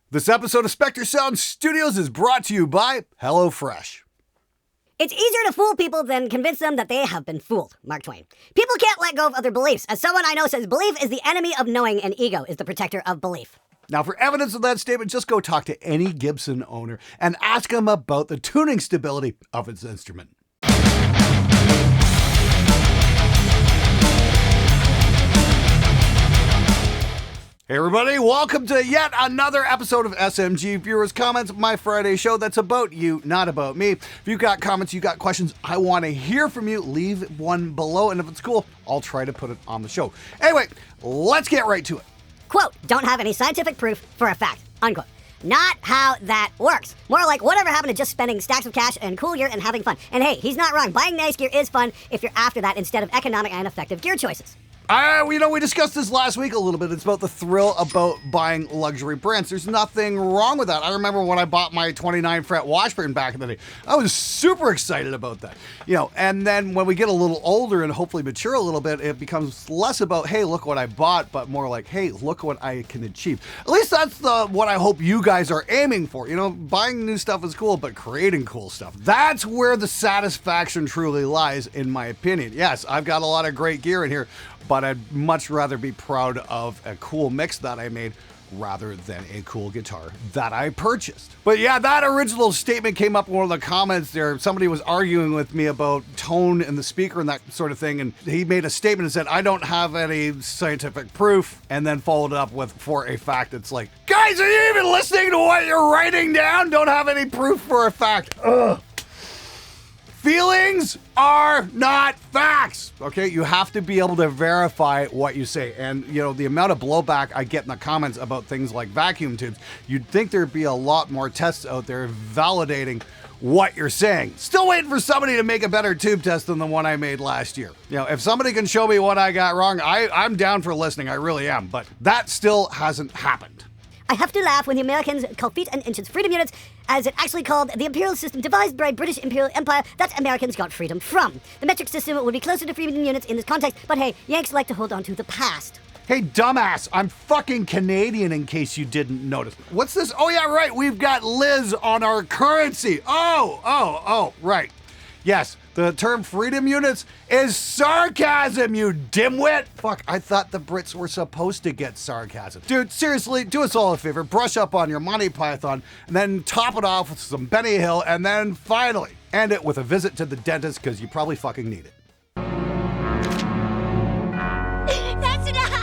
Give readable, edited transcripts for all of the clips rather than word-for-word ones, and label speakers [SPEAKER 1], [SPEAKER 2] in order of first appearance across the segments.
[SPEAKER 1] This episode of Spectre Sound Studios is brought to you by Hellofresh.
[SPEAKER 2] It's easier to fool people than convince them that they have been fooled. Mark Twain. People can't let go of other beliefs. As someone I know says, belief is the enemy of knowing and ego is the protector of belief.
[SPEAKER 1] Now, for evidence of that statement, just go talk to any Gibson owner and ask them about the tuning stability of its instrument. Hey everybody, welcome to yet another episode of SMG Viewers Comments, my Friday show that's about you, not about me. If you've got comments, you got questions, I want to hear from you, leave one below, and if it's cool, I'll try to put it on the show. Anyway, let's get right to it.
[SPEAKER 2] Quote, don't have any scientific proof for a fact, unquote. Not how that works. More like whatever happened to just spending stacks of cash and cool gear and having fun. And hey, he's not wrong. Buying nice gear is fun if you're after that instead of economic and effective gear choices.
[SPEAKER 1] We discussed this last week a little bit. It's about the thrill about buying luxury brands. There's nothing wrong with that. I remember when I bought my 29 fret Washburn back in the day. I was super excited about that. And then when we get a little older and hopefully mature a little bit, it becomes less about, hey, look what I bought, but more like, hey, look what I can achieve. At least that's what I hope you guys are aiming for. Buying new stuff is cool, but creating cool stuff. That's where the satisfaction truly lies, in my opinion. Yes, I've got a lot of great gear in here, but I'd much rather be proud of a cool mix that I made rather than a cool guitar that I purchased. But yeah, that original statement came up in one of the comments there. Somebody was arguing with me about tone in the speaker and that sort of thing, and he made a statement and said, I don't have any scientific proof, and then followed it up with, for a fact. It's like, guys, are you even listening to what you're writing down? Don't have any proof for a fact. Ugh. Feelings are not facts, okay? You have to be able to verify what you say. And, the amount of blowback I get in the comments about things like vacuum tubes, you'd think there'd be a lot more tests out there validating what you're saying. Still waiting for somebody to make a better tube test than the one I made last year. If somebody can show me what I got wrong, I'm down for listening, I really am. But that still hasn't happened.
[SPEAKER 2] I have to laugh when the Americans call feet and inches freedom units, as it actually called the imperial system devised by British Imperial Empire that Americans got freedom from. The metric system would be closer to freedom units in this context, but hey, Yanks like to hold on to the past.
[SPEAKER 1] Hey, dumbass, I'm fucking Canadian in case you didn't notice. What's this? Oh yeah, right, we've got Liz on our currency. Oh, right. Yes, the term freedom units is sarcasm, you dimwit. Fuck, I thought the Brits were supposed to get sarcasm. Dude, seriously, do us all a favor, brush up on your Monty Python, and then top it off with some Benny Hill, and then finally end it with a visit to the dentist, because you probably fucking need it.
[SPEAKER 2] That's enough!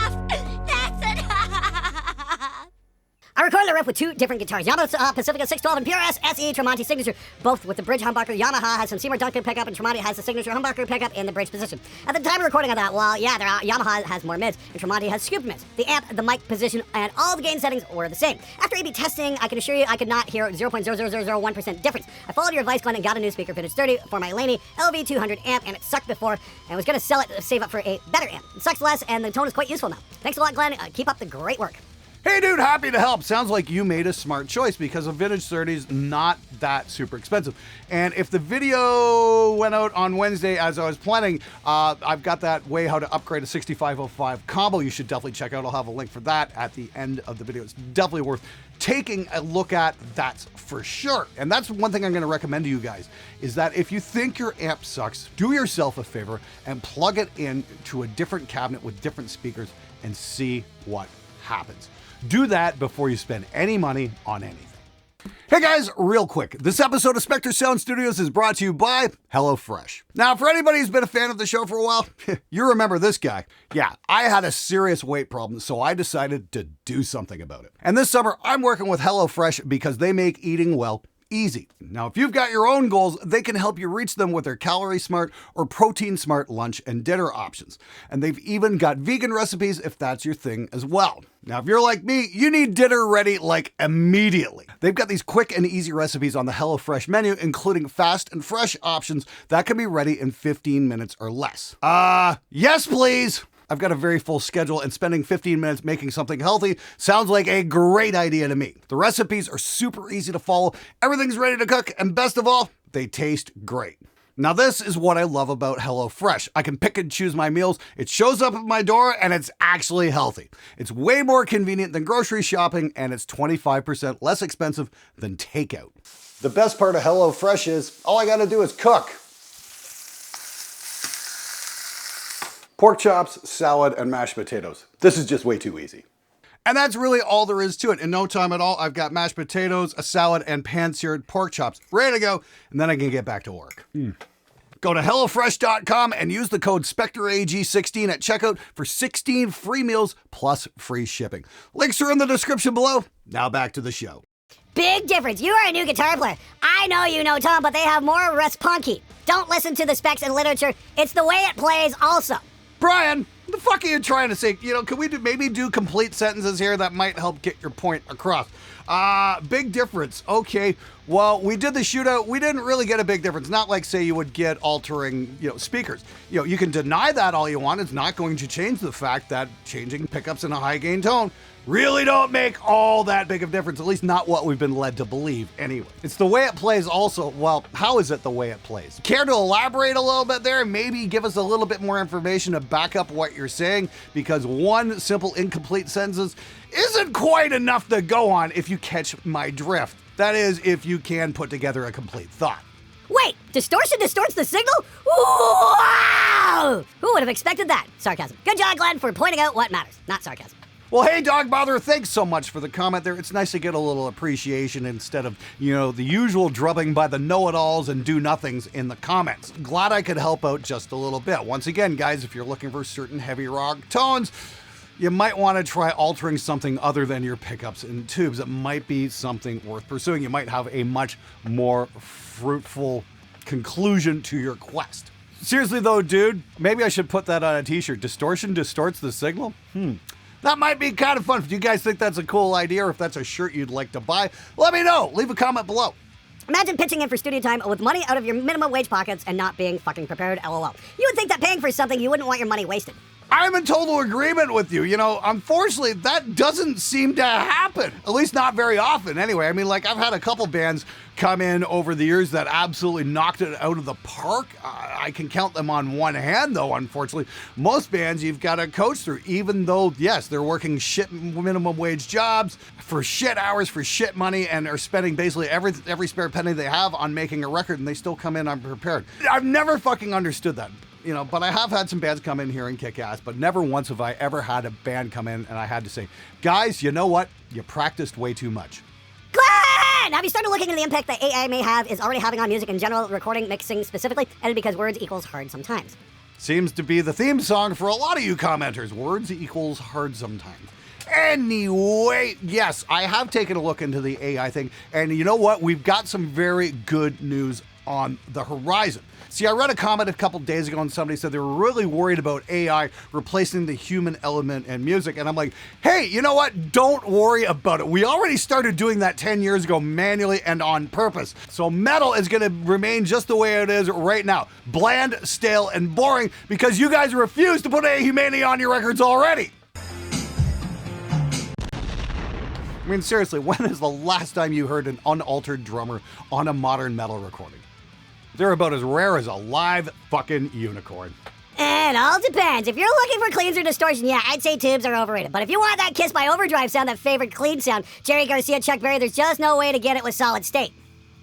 [SPEAKER 2] I recorded a riff with two different guitars, Yamaha Pacifica 612 and PRS SE Tremonti signature, both with the bridge humbucker. Yamaha has some Seymour Duncan pickup, and Tremonti has the signature humbucker pickup in the bridge position. At the time of recording, I thought, well, yeah, Yamaha has more mids, and Tremonti has scoop mids. The amp, the mic position, and all the gain settings were the same. After A/B testing, I can assure you I could not hear 0.00001% difference. I followed your advice, Glenn, and got a new speaker fitted sturdy for my Laney LV200 amp, and it sucked before, and was going to sell it to save up for a better amp. It sucks less, and the tone is quite useful now. Thanks a lot, Glenn. Keep up the great work.
[SPEAKER 1] Hey dude, happy to help. Sounds like you made a smart choice because a vintage 30 is not that super expensive. And if the video went out on Wednesday as I was planning, I've got that way how to upgrade a 6505 combo you should definitely check out. I'll have a link for that at the end of the video. It's definitely worth taking a look at, that's for sure. And that's one thing I'm going to recommend to you guys, is that if you think your amp sucks, do yourself a favor and plug it in to a different cabinet with different speakers and see what happens. Do that before you spend any money on anything. Hey guys, real quick, this episode of Spectre Sound Studios is brought to you by Hellofresh. Now, for anybody who's been a fan of the show for a while, you remember this guy. Yeah, I had a serious weight problem, so I decided to do something about it. And this summer, I'm working with Hellofresh because they make eating well easy. Now, if you've got your own goals, they can help you reach them with their calorie smart or protein smart lunch and dinner options. And they've even got vegan recipes if that's your thing as well. Now, if you're like me, you need dinner ready like immediately. They've got these quick and easy recipes on the HelloFresh menu, including fast and fresh options that can be ready in 15 minutes or less. Yes, please. I've got a very full schedule, and spending 15 minutes making something healthy sounds like a great idea to me. The recipes are super easy to follow, everything's ready to cook, and best of all, they taste great. Now this is what I love about HelloFresh. I can pick and choose my meals, it shows up at my door, and it's actually healthy. It's way more convenient than grocery shopping, and it's 25% less expensive than takeout. The best part of HelloFresh is all I gotta do is cook. Pork chops, salad, and mashed potatoes. This is just way too easy. And that's really all there is to it. In no time at all, I've got mashed potatoes, a salad, and pan-seared pork chops ready to go, and then I can get back to work. Go to hellofresh.com and use the code SpectreAG16 at checkout for 16 free meals plus free shipping. Links are in the description below. Now back to the show.
[SPEAKER 2] Big difference. You are a new guitar player. I know you know Tom, but they have more responky. Don't listen to the specs and literature. It's the way it plays also.
[SPEAKER 1] Brian, what the fuck are you trying to say? Can we maybe do complete sentences here that might help get your point across? Big difference. Okay, well, we did the shootout. We didn't really get a big difference. Not like, say, you would get altering, speakers. You can deny that all you want. It's not going to change the fact that changing pickups in a high gain tone really don't make all that big of a difference, at least not what we've been led to believe anyway. It's the way it plays also. Well, how is it the way it plays? Care to elaborate a little bit there? Maybe give us a little bit more information to back up what you're saying, because one simple incomplete sentence isn't quite enough to go on if you catch my drift. That is, if you can put together a complete thought.
[SPEAKER 2] Wait, distortion distorts the signal? Wow! Who would have expected that? Sarcasm. Good job, Glenn, for pointing out what matters. Not sarcasm.
[SPEAKER 1] Well, hey, Dog Bother, thanks so much for the comment there. It's nice to get a little appreciation instead of, the usual drubbing by the know-it-alls and do-nothings in the comments. Glad I could help out just a little bit. Once again, guys, if you're looking for certain heavy rock tones, you might want to try altering something other than your pickups and tubes. It might be something worth pursuing. You might have a much more fruitful conclusion to your quest. Seriously though, dude, maybe I should put that on a t-shirt. Distortion distorts the signal? That might be kind of fun. If you guys think that's a cool idea or if that's a shirt you'd like to buy, let me know. Leave a comment below.
[SPEAKER 2] Imagine pitching in for studio time with money out of your minimum wage pockets and not being fucking prepared, LOL. You would think that paying for something, you wouldn't want your money wasted.
[SPEAKER 1] I'm in total agreement with you. Unfortunately, that doesn't seem to happen. At least not very often anyway. I've had a couple bands come in over the years that absolutely knocked it out of the park. I can count them on one hand, though, unfortunately. Most bands you've got to coach through, even though, yes, they're working shit minimum wage jobs for shit hours, for shit money, and are spending basically every spare penny they have on making a record, and they still come in unprepared. I've never fucking understood that. But I have had some bands come in here and kick ass, but never once have I ever had a band come in and I had to say, guys, you know what? You practiced way too much.
[SPEAKER 2] Glenn! Have you started looking into the impact that AI is already having on music in general, recording, mixing specifically, and because words equals hard sometimes?
[SPEAKER 1] Seems to be the theme song for a lot of you commenters. Words equals hard sometimes. Anyway, yes, I have taken a look into the AI thing, and you know what? We've got some very good news on the horizon. See, I read a comment a couple days ago and somebody said they were really worried about AI replacing the human element in music. And I'm like, hey, you know what? Don't worry about it. We already started doing that 10 years ago manually and on purpose. So metal is going to remain just the way it is right now. Bland, stale, and boring because you guys refuse to put a humanity on your records already. Seriously, when is the last time you heard an unaltered drummer on a modern metal recording? They're about as rare as a live fucking unicorn.
[SPEAKER 2] It all depends. If you're looking for cleans or distortion, yeah, I'd say tubes are overrated. But if you want that Kiss by Overdrive sound, that favorite clean sound, Jerry Garcia, Chuck Berry, there's just no way to get it with solid state.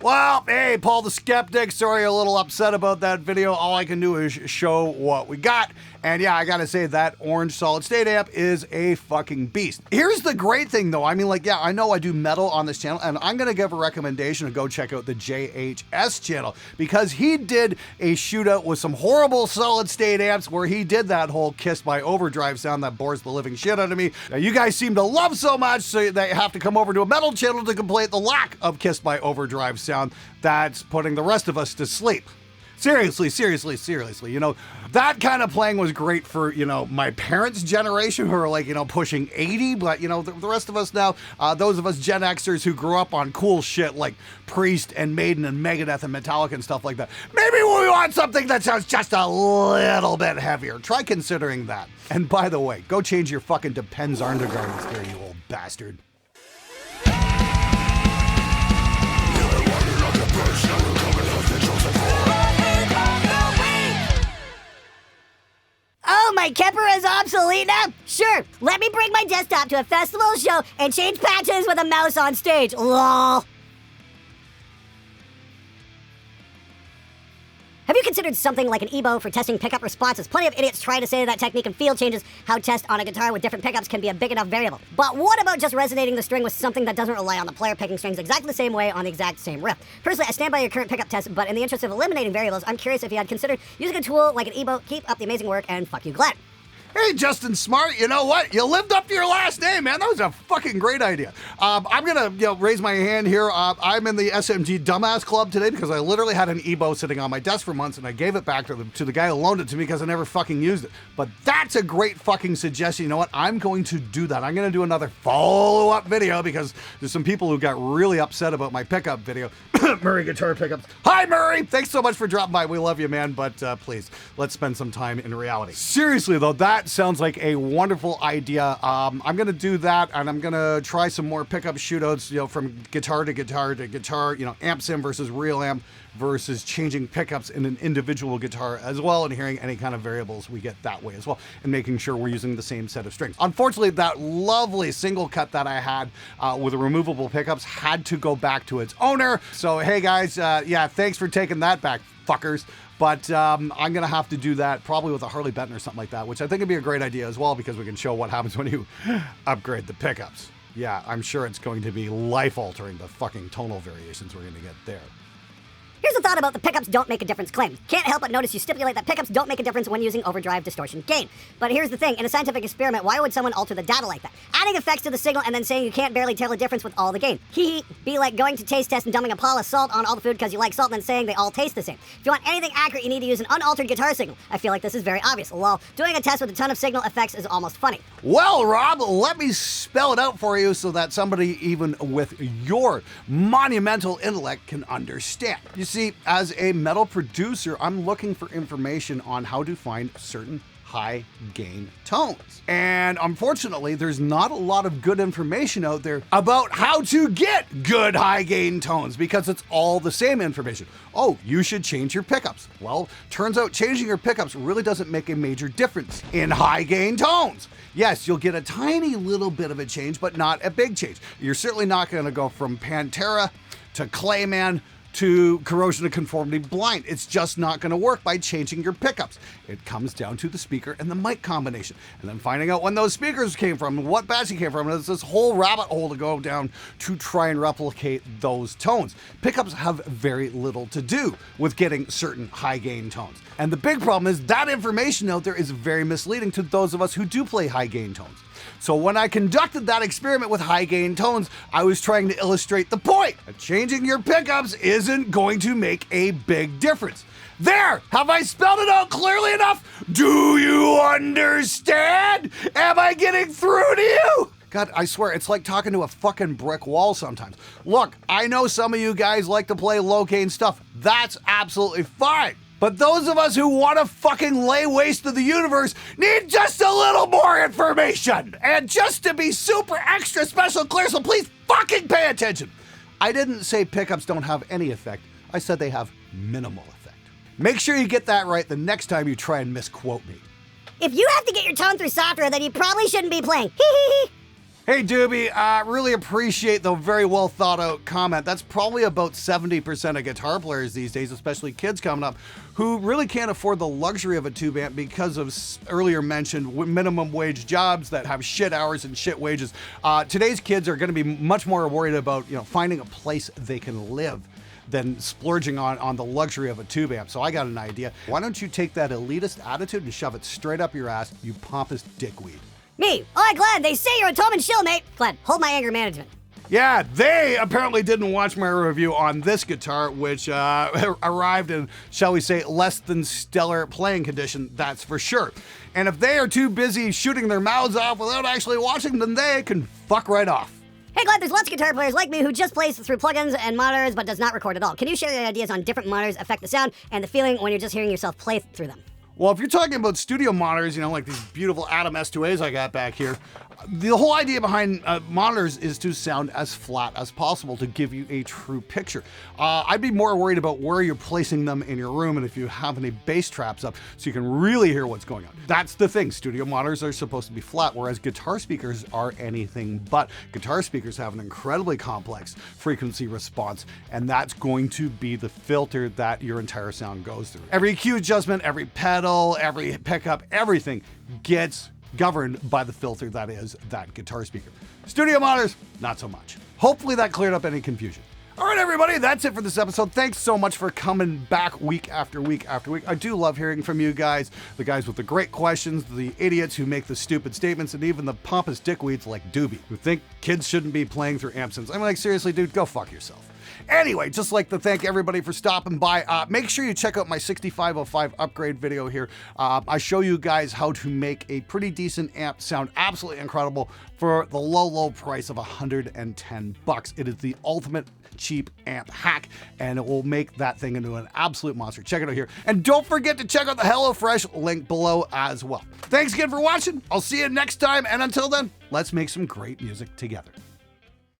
[SPEAKER 1] Well, hey, Paul the Skeptic, sorry you're a little upset about that video. All I can do is show what we got. And yeah, I gotta say that orange solid state amp is a fucking beast. Here's the great thing though. I know I do metal on this channel and I'm gonna give a recommendation to go check out the JHS channel because he did a shootout with some horrible solid state amps where he did that whole Kiss by Overdrive sound that bores the living shit out of me. Now, you guys seem to love so much so they have to come over to a metal channel to complain the lack of Kiss by Overdrive sound that's putting the rest of us to sleep. Seriously. That kind of playing was great for, my parents' generation who are pushing 80, but, the rest of us now, those of us Gen Xers who grew up on cool shit like Priest and Maiden and Megadeth and Metallica and stuff like that. Maybe we want something that sounds just a little bit heavier. Try considering that. And by the way, go change your fucking Depends undergarments there, you old bastard.
[SPEAKER 3] Personal, coming off the chosen for.
[SPEAKER 2] obsolete now? Sure, let me bring my desktop to a festival show and change patches with a mouse on stage. LOL. Have you considered something like an Ebow for testing pickup responses? Plenty of idiots try to say that technique in field changes how test on a guitar with different pickups can be a big enough variable. But what about just resonating the string with something that doesn't rely on the player picking strings exactly the same way on the exact same riff? Personally, I stand by your current pickup test, but in the interest of eliminating variables, I'm curious if you had considered using a tool like an Ebow. Keep up the amazing work, and fuck you, Glenn.
[SPEAKER 1] Hey, Justin Smart, you know what? You lived up to your last name, man. That was a fucking great idea. I'm going to raise my hand here. I'm in the SMG Dumbass Club today because I literally had an Ebow sitting on my desk for months, and I gave it back to the guy who loaned it to me because I never fucking used it. But that's a great fucking suggestion. You know what? I'm going to do that. I'm going to do another follow-up video because there's some people who got really upset about my pickup video. Murray Guitar Pickups. Hi, Murray! Thanks so much for dropping by. We love you, man, but please, let's spend some time in reality. Seriously, though, that sounds like a wonderful idea. I'm going to do that, and I'm going to try some more pickup shootouts, from guitar to guitar to guitar, amp sim versus real amp versus changing pickups in an individual guitar as well, and hearing any kind of variables we get that way as well, and making sure we're using the same set of strings. Unfortunately, that lovely single cut that I had with the removable pickups had to go back to its owner. So, hey guys, yeah, thanks for taking that back, fuckers. But I'm going to have to do that probably with a Harley Benton or something like that, which I think would be a great idea as well, because we can show what happens when you upgrade the pickups. Yeah, I'm sure it's going to be life-altering, the fucking tonal variations we're going to get there.
[SPEAKER 2] Here's a thought about the pickups don't make a difference claim. Can't help but notice you stipulate that pickups don't make a difference when using overdrive, distortion, gain. But here's the thing, in a scientific experiment, why would someone alter the data like that? Adding effects to the signal and then saying you can't barely tell the difference with all the gain. Hee. Be like going to taste test and dumping a pile of salt on all the food because you like salt and then saying they all taste the same. If you want anything accurate, you need to use an unaltered guitar signal. I feel like this is very obvious. Lol. Doing a test with a ton of signal effects is almost funny.
[SPEAKER 1] Well, Rob, let me spell it out for you so that somebody even with your monumental intellect can understand. You see, as a metal producer, I'm looking for information on how to find certain high gain tones. And unfortunately, there's not a lot of good information out there about how to get good high gain tones because it's all the same information. Oh, you should change your pickups. Well, turns out changing your pickups really doesn't make a major difference in high gain tones. Yes, you'll get a tiny little bit of a change, but not a big change. You're certainly not going to go from Pantera to Clayman to Corrosion of Conformity Blind. It's just not going to work by changing your pickups. It comes down to the speaker and the mic combination, and then finding out when those speakers came from and what batch you came from. And it's this whole rabbit hole to go down to try and replicate those tones. Pickups have very little to do with getting certain high gain tones. And the big problem is that information out there is very misleading to those of us who do play high gain tones. So when I conducted that experiment with high gain tones, I was trying to illustrate the point that changing your pickups isn't going to make a big difference. There! Have I spelled it out clearly enough? Do you understand? Am I getting through to you? God, I swear, it's like talking to a fucking brick wall sometimes. Look, I know some of you guys like to play low gain stuff. That's absolutely fine. But those of us who want to fucking lay waste to the universe need just a little more information. And just to be super extra special clear, so please fucking pay attention. I didn't say pickups don't have any effect. I said they have minimal effect. Make sure you get that right the next time you try and misquote me.
[SPEAKER 2] If you have to get your tone through software, then you probably shouldn't be playing. Hee hee hee.
[SPEAKER 1] Hey Doobie, really appreciate the very well thought out comment. That's probably about 70% of guitar players these days, especially kids coming up, who really can't afford the luxury of a tube amp because of earlier mentioned minimum wage jobs that have shit hours and shit wages. Today's kids are going to be much more worried about finding a place they can live than splurging on the luxury of a tube amp. So I got an idea. Why don't you take that elitist attitude and shove it straight up your ass, you pompous dickweed.
[SPEAKER 2] Me? Oi, Glenn, they say you're a Thomann Shill, mate. Glenn, hold my anger management.
[SPEAKER 1] Yeah, they apparently didn't watch my review on this guitar, which arrived in, shall we say, less than stellar playing condition, that's for sure. And if they are too busy shooting their mouths off without actually watching, then they can fuck right off.
[SPEAKER 2] Hey Glenn, there's lots of guitar players like me who just plays through plugins and monitors but does not record at all. Can you share your ideas on different monitors affect the sound and the feeling when you're just hearing yourself play through them?
[SPEAKER 1] Well, if you're talking about studio monitors, like these beautiful Atom S2As I got back here, The whole idea behind monitors is to sound as flat as possible to give you a true picture. I'd be more worried about where you're placing them in your room and if you have any bass traps up so you can really hear what's going on. That's the thing. Studio monitors are supposed to be flat, whereas guitar speakers are anything but. Guitar speakers have an incredibly complex frequency response, and that's going to be the filter that your entire sound goes through. Every EQ adjustment, every pedal, every pickup, everything gets governed by the filter that is that guitar speaker. Studio monitors, not so much. Hopefully that cleared up any confusion. All right, everybody, that's it for this episode. Thanks so much for coming back week after week after week. I do love hearing from you guys, the guys with the great questions, the idiots who make the stupid statements, and even the pompous dickweeds like Doobie, who think kids shouldn't be playing through amp synths. I'm like, seriously, dude, go fuck yourself. Anyway, just like to thank everybody for stopping by. Make sure you check out my 6505 upgrade video here. I show you guys how to make a pretty decent amp sound absolutely incredible for the low price of $110. It is the ultimate cheap amp hack, and it will make that thing into an absolute monster. Check it out here. And don't forget to check out the Hellofresh link below as well. Thanks again for watching. I'll see you next time, and until then, let's make some great music together.